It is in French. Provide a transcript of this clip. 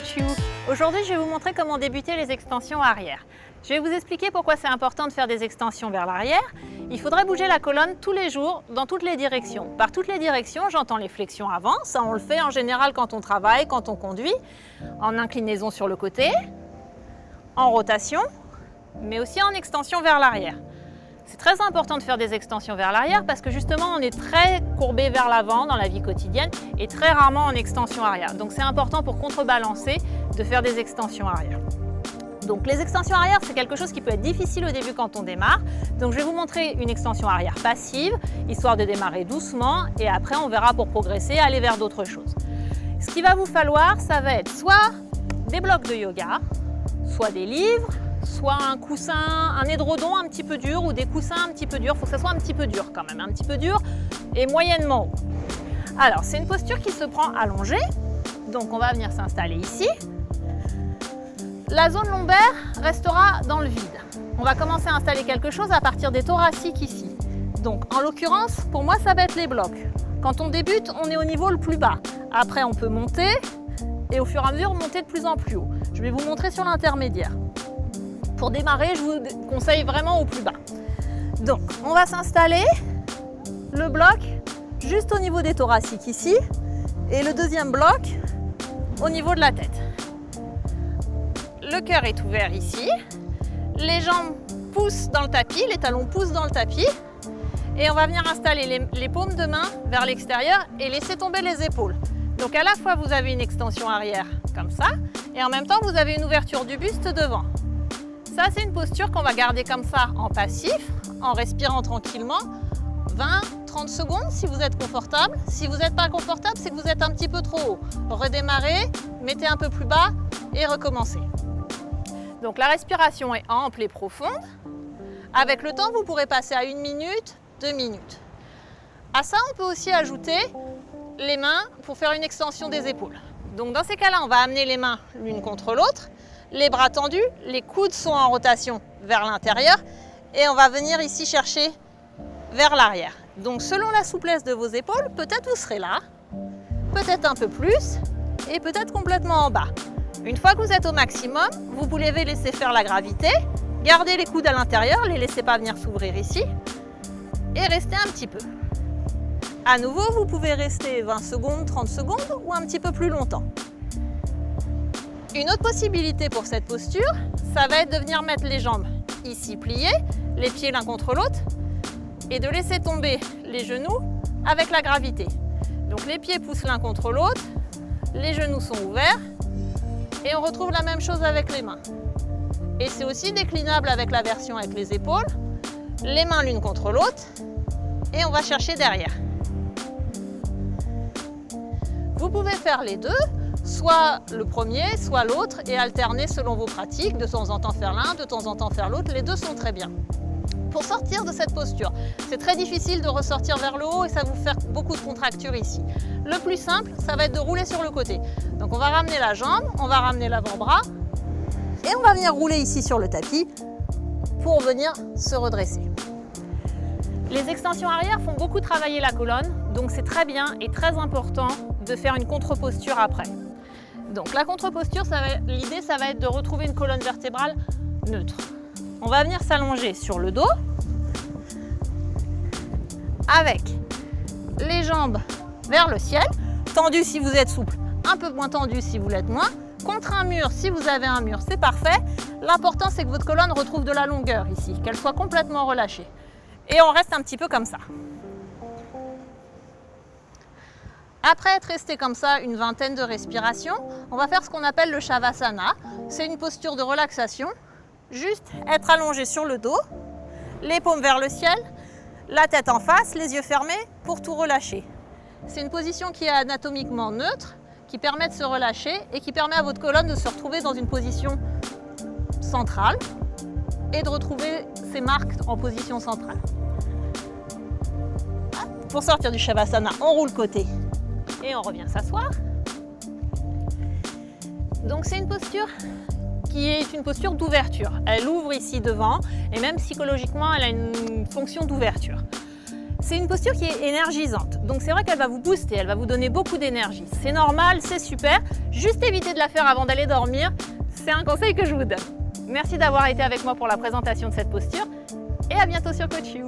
Coach You. Aujourd'hui, je vais vous montrer comment débuter les extensions arrière. Je vais vous expliquer pourquoi c'est important de faire des extensions vers l'arrière. Il faudrait bouger la colonne tous les jours, dans toutes les directions. Par toutes les directions, j'entends les flexions avant. Ça, on le fait en général quand on travaille, quand on conduit, en inclinaison sur le côté, en rotation, mais aussi en extension vers l'arrière. C'est très important de faire des extensions vers l'arrière parce que justement on est très courbé vers l'avant dans la vie quotidienne et très rarement en extension arrière. Donc c'est important pour contrebalancer de faire des extensions arrière. Donc les extensions arrière, c'est quelque chose qui peut être difficile au début quand on démarre. Donc je vais vous montrer une extension arrière passive, histoire de démarrer doucement et après on verra pour progresser, aller vers d'autres choses. Ce qu'il va vous falloir, ça va être soit des blocs de yoga, soit des livres, soit un coussin, un édredon un petit peu dur ou des coussins un petit peu durs. Il faut que ça soit un petit peu dur quand même, un petit peu dur et moyennement haut. Alors, c'est une posture qui se prend allongée. Donc, on va venir s'installer ici. La zone lombaire restera dans le vide. On va commencer à installer quelque chose à partir des thoraciques ici. Donc, en l'occurrence, pour moi, ça va être les blocs. Quand on débute, on est au niveau le plus bas. Après, on peut monter et au fur et à mesure, monter de plus en plus haut. Je vais vous montrer sur l'intermédiaire. Pour démarrer, je vous conseille vraiment au plus bas. Donc, on va s'installer le bloc juste au niveau des thoraciques ici et le deuxième bloc au niveau de la tête. Le cœur est ouvert ici, les jambes poussent dans le tapis, les talons poussent dans le tapis et on va venir installer les paumes de main vers l'extérieur et laisser tomber les épaules. Donc à la fois vous avez une extension arrière comme ça et en même temps vous avez une ouverture du buste devant. Ça, c'est une posture qu'on va garder comme ça en passif, en respirant tranquillement, 20-30 secondes si vous êtes confortable. Si vous n'êtes pas confortable, c'est que vous êtes un petit peu trop haut. Redémarrez, mettez un peu plus bas et recommencez. Donc la respiration est ample et profonde. Avec le temps, vous pourrez passer à 1 minute, 2 minutes. À ça, on peut aussi ajouter les mains pour faire une extension des épaules. Donc dans ces cas-là, on va amener les mains l'une contre l'autre. Les bras tendus, les coudes sont en rotation vers l'intérieur et on va venir ici chercher vers l'arrière. Donc selon la souplesse de vos épaules, peut-être vous serez là, peut-être un peu plus et peut-être complètement en bas. Une fois que vous êtes au maximum, vous pouvez laisser faire la gravité, garder les coudes à l'intérieur, les laissez pas venir s'ouvrir ici et rester un petit peu. À nouveau, vous pouvez rester 20 secondes, 30 secondes ou un petit peu plus longtemps. Une autre possibilité pour cette posture, ça va être de venir mettre les jambes ici pliées, les pieds l'un contre l'autre et de laisser tomber les genoux avec la gravité. Donc les pieds poussent l'un contre l'autre, les genoux sont ouverts et on retrouve la même chose avec les mains. Et c'est aussi déclinable avec la version avec les épaules, les mains l'une contre l'autre et on va chercher derrière. Vous pouvez faire les deux. Soit le premier, soit l'autre et alterner selon vos pratiques, de temps en temps faire l'un, de temps en temps faire l'autre, les deux sont très bien. Pour sortir de cette posture, c'est très difficile de ressortir vers le haut et ça va vous faire beaucoup de contractures ici. Le plus simple, ça va être de rouler sur le côté. Donc on va ramener la jambe, on va ramener l'avant-bras et on va venir rouler ici sur le tapis pour venir se redresser. Les extensions arrière font beaucoup travailler la colonne, donc c'est très bien et très important de faire une contre-posture après. Donc la contre-posture, l'idée ça va être de retrouver une colonne vertébrale neutre. On va venir s'allonger sur le dos avec les jambes vers le ciel, tendues si vous êtes souple, un peu moins tendues si vous l'êtes moins, contre un mur si vous avez un mur, c'est parfait. L'important c'est que votre colonne retrouve de la longueur ici, qu'elle soit complètement relâchée. Et on reste un petit peu comme ça. Après être resté comme ça une vingtaine de respirations, on va faire ce qu'on appelle le Shavasana. C'est une posture de relaxation. Juste être allongé sur le dos, les paumes vers le ciel, la tête en face, les yeux fermés pour tout relâcher. C'est une position qui est anatomiquement neutre, qui permet de se relâcher et qui permet à votre colonne de se retrouver dans une position centrale et de retrouver ses marques en position centrale. Pour sortir du Shavasana, on roule côté. Et on revient s'asseoir. Donc c'est une posture qui est une posture d'ouverture. Elle ouvre ici devant et même psychologiquement, elle a une fonction d'ouverture. C'est une posture qui est énergisante, donc c'est vrai qu'elle va vous booster, elle va vous donner beaucoup d'énergie. C'est normal, c'est super, juste évitez de la faire avant d'aller dormir, c'est un conseil que je vous donne. Merci d'avoir été avec moi pour la présentation de cette posture et à bientôt sur Coach You.